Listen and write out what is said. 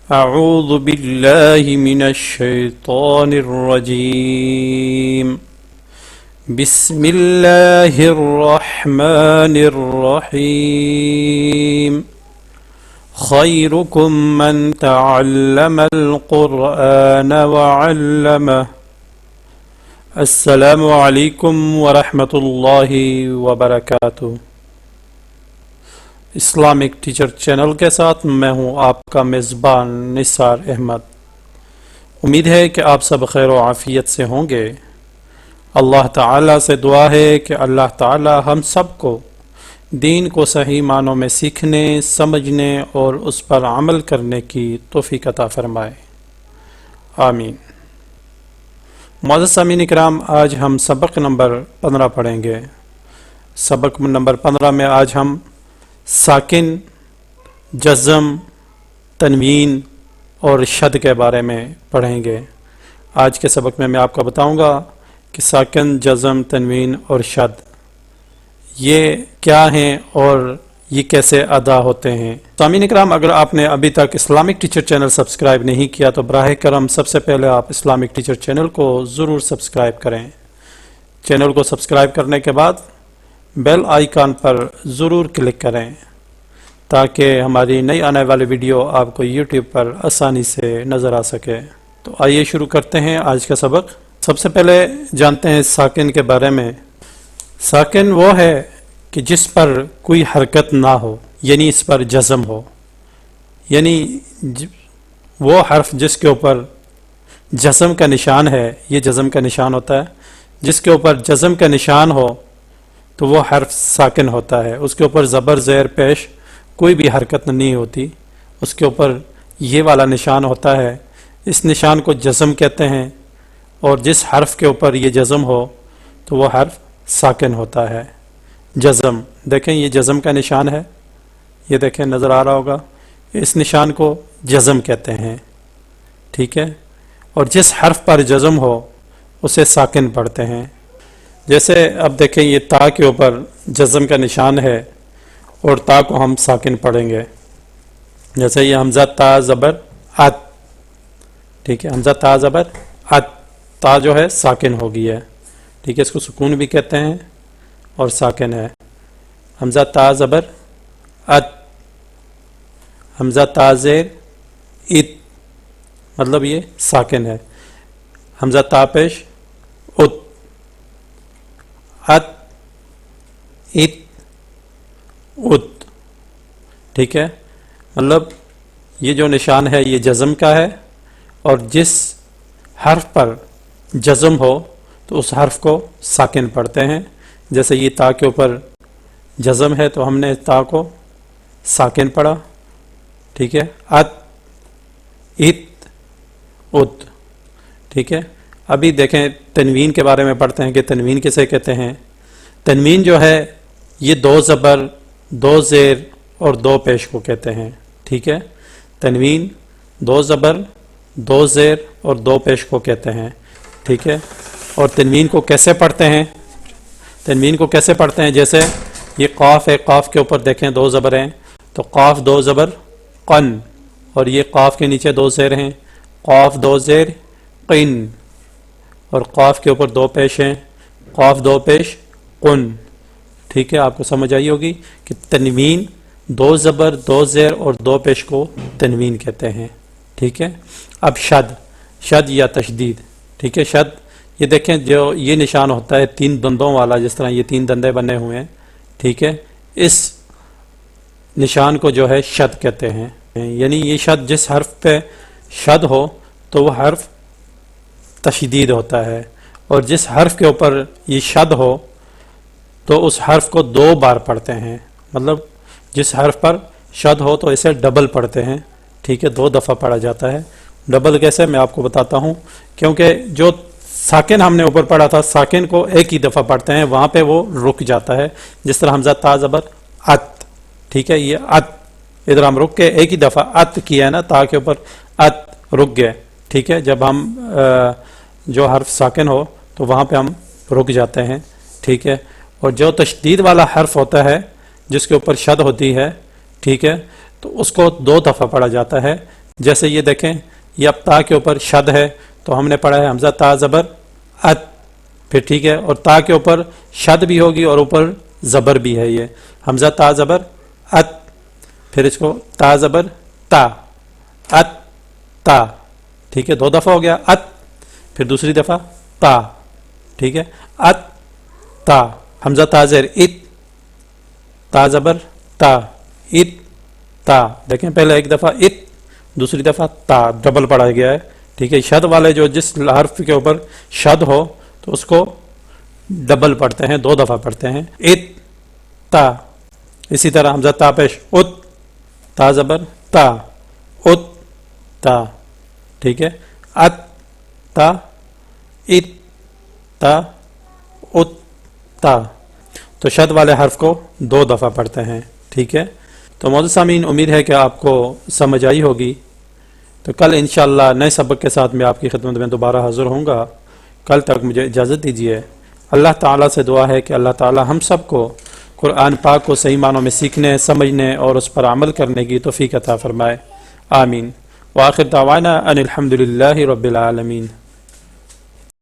أعوذ بالله من الشيطان الرجيم بسم الله الرحمن الرحيم خيركم من تعلم القرآن وعلمه السلام علیکم ورحمۃ اللہ وبرکاتہ۔ اسلامک ٹیچر چینل کے ساتھ میں ہوں آپ کا میزبان نثار احمد۔ امید ہے کہ آپ سب خیر و عافیت سے ہوں گے۔ اللہ تعالیٰ سے دعا ہے کہ اللہ تعالیٰ ہم سب کو دین کو صحیح معنوں میں سیکھنے، سمجھنے اور اس پر عمل کرنے کی توفیق عطا فرمائے، آمین۔ معزز سامعین اکرام، آج ہم سبق نمبر 15 پڑھیں گے۔ سبق نمبر 15 میں آج ہم ساکن، جزم، تنوین اور شد کے بارے میں پڑھیں گے۔ آج کے سبق میں آپ کو بتاؤں گا کہ ساکن، جزم، تنوین اور شد یہ کیا ہیں اور یہ کیسے ادا ہوتے ہیں۔ سامعین اکرام، اگر آپ نے ابھی تک اسلامک ٹیچر چینل سبسکرائب نہیں کیا تو براہ کرم سب سے پہلے آپ اسلامک ٹیچر چینل کو ضرور سبسکرائب کریں۔ چینل کو سبسکرائب کرنے کے بعد بیل آئیکن پر ضرور کلک کریں تاکہ ہماری نئی آنے والی ویڈیو آپ کو یوٹیوب پر آسانی سے نظر آ سکے۔ تو آئیے شروع کرتے ہیں آج کا سبق۔ سب سے پہلے جانتے ہیں ساکن کے بارے میں۔ ساکن وہ ہے کہ جس پر کوئی حرکت نہ ہو، یعنی اس پر جزم ہو، یعنی وہ حرف جس کے اوپر جزم کا نشان ہے، یہ جزم کا نشان ہوتا ہے، جس کے اوپر جزم کا نشان ہو تو وہ حرف ساکن ہوتا ہے۔ اس کے اوپر زبر، زیر، پیش کوئی بھی حرکت نہیں ہوتی، اس کے اوپر یہ والا نشان ہوتا ہے، اس نشان کو جزم کہتے ہیں، اور جس حرف کے اوپر یہ جزم ہو تو وہ حرف ساکن ہوتا ہے۔ جزم دیکھیں، یہ جزم کا نشان ہے، یہ دیکھیں نظر آ رہا ہوگا، اس نشان کو جزم کہتے ہیں، ٹھیک ہے۔ اور جس حرف پر جزم ہو اسے ساکن پڑھتے ہیں۔ جیسے اب دیکھیں یہ تا کے اوپر جزم کا نشان ہے اور تا کو ہم ساکن پڑھیں گے۔ جیسے یہ حمزہ تا زبر ات، ٹھیک ہے، حمزہ تا زبر ات، تا جو ہے ساکن ہو گئی ہے، ٹھیک ہے، اس کو سکون بھی کہتے ہیں اور ساکن ہے۔ حمزہ تا زبر ات، حمزہ تا زیر ات، مطلب یہ ساکن ہے۔ حمزہ تا پیش ات، ات، ات، ات، ٹھیک ہے، مطلب یہ جو نشان ہے یہ جزم کا ہے، اور جس حرف پر جزم ہو تو اس حرف کو ساکن پڑھتے ہیں۔ جیسے یہ تا کے اوپر جزم ہے تو ہم نے تا کو ساکن پڑھا، ٹھیک ہے، ات، ات، ات، ٹھیک ہے۔ ابھی دیکھیں تنوین کے بارے میں پڑھتے ہیں کہ تنوین کسے کہتے ہیں۔ تنوین جو ہے یہ 2 زبر، 2 زیر اور 2 پیش کو کہتے ہیں، ٹھیک ہے۔ تنوین 2 زبر، 2 زیر اور 2 پیش کو کہتے ہیں، ٹھیک ہے۔ اور تنوین کو کیسے پڑھتے ہیں؟ تنوین کو کیسے پڑھتے ہیں؟ جیسے یہ قاف ہے، قاف کے اوپر دیکھیں 2 زبر ہیں تو قاف 2 زبر قن، اور یہ قاف کے نیچے 2 زیر ہیں، قاف 2 زیر قن، اور قاف کے اوپر 2 پیش ہیں، قاف 2 پیش قن، ٹھیک ہے۔ آپ کو سمجھ آئی ہوگی کہ تنوین 2 زبر، 2 زیر اور 2 پیش کو تنوین کہتے ہیں، ٹھیک ہے۔ اب شد، شد یا تشدید، ٹھیک ہے۔ شد یہ دیکھیں جو یہ نشان ہوتا ہے 3 دندوں والا، جس طرح یہ 3 دندے بنے ہوئے ہیں، ٹھیک ہے، اس نشان کو جو ہے شد کہتے ہیں۔ یعنی یہ شد، جس حرف پہ شد ہو تو وہ حرف تشدید ہوتا ہے، اور جس حرف کے اوپر یہ شد ہو تو اس حرف کو 2 بار پڑھتے ہیں، مطلب جس حرف پر شد ہو تو اسے ڈبل پڑھتے ہیں، ٹھیک ہے، 2 دفعہ پڑھا جاتا ہے۔ ڈبل کیسے، میں آپ کو بتاتا ہوں، کیونکہ جو ساکن ہم نے اوپر پڑھا تھا، ساکن کو ایک ہی دفعہ پڑھتے ہیں، وہاں پہ وہ رک جاتا ہے، جس طرح حمزہ تا زبر ات، ٹھیک ہے، یہ ات، ادھر ہم رک کے ایک ہی دفعہ ات کیا ہے نا، تا کے اوپر ات، رک گئے، ٹھیک ہے۔ جب ہم جو حرف ساکن ہو تو وہاں پہ ہم رک جاتے ہیں، ٹھیک ہے۔ اور جو تشدید والا حرف ہوتا ہے جس کے اوپر شد ہوتی ہے، ٹھیک ہے، تو اس کو 2 دفعہ پڑھا جاتا ہے، جیسے یہ دیکھیں، یہ اب تا کے اوپر شد ہے تو ہم نے پڑھا ہے حمزہ تا زبر ات، پھر ٹھیک ہے، اور تا کے اوپر شد بھی ہوگی اور اوپر زبر بھی ہے، یہ حمزہ تا زبر ات، پھر اس کو تا زبر تا، ات تا، ٹھیک ہے، 2 دفعہ ہو گیا ات، پھر دوسری دفعہ تا، ٹھیک ہے، ات تا، حمزہ تا زیر ات، تا زبر تا، ات تا، دیکھیں پہلے ایک دفعہ ات، دوسری دفعہ تا، ڈبل پڑھا گیا ہے، ٹھیک ہے۔ شد والے جو جس حرف کے اوپر شد ہو تو اس کو ڈبل پڑھتے ہیں، 2 دفعہ پڑھتے ہیں، ات تا۔ اسی طرح حمزہ تا پیش ات، تا زبر تا، ات تا، ٹھیک ہے، ات تا، ات تا، ات تا، تو شد والے حرف کو 2 دفعہ پڑھتے ہیں، ٹھیک ہے۔ تو معزز سامعین، امید ہے کہ آپ کو سمجھ آئی ہوگی۔ تو کل انشاءاللہ نئے سبق کے ساتھ میں آپ کی خدمت میں دوبارہ حاضر ہوں گا۔ کل تک مجھے اجازت دیجیے۔ اللہ تعالیٰ سے دعا ہے کہ اللہ تعالیٰ ہم سب کو قرآن پاک کو صحیح معنوں میں سیکھنے، سمجھنے اور اس پر عمل کرنے کی توفیق عطا فرمائے، آمین۔ وآخر دعوانا ان الحمد للہ رب العالمین۔